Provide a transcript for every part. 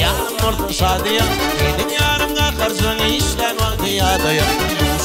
yarım orta şadiya. Senin yarımga karşın işlen vakti yadaya.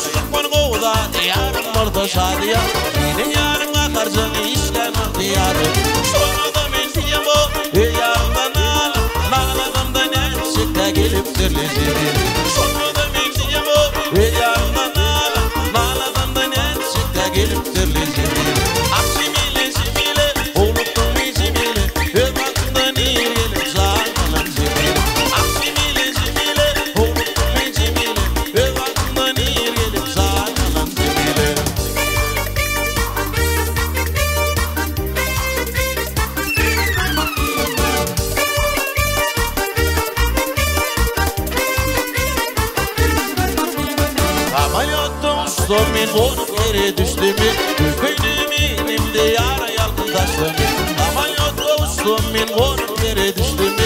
Şıkkın koğda yarım orta şadiya. Senin yarımga karşın işlen vakti yadaya. Sonra da men diyem o yarımdan al. Nağladımdan enşikte gelip sürleyeceğim. Sonra da men diyem o yarımdan al. Nağladımdan enşikte gelip sürleyeceğim. Akşimile şimile oğluktum içimile. Öbaktımdan iyi gelip sağlanan şimile. Akşimile şimile oğluktum içimile. Öbaktımdan iyi gelip sağlanan şimile. Ameliyattan uçtum men boğunup yere düştüm. Köyüm elimde yara yalkın taştım. Ameliyattan uçtum men boğunup yere düştüm.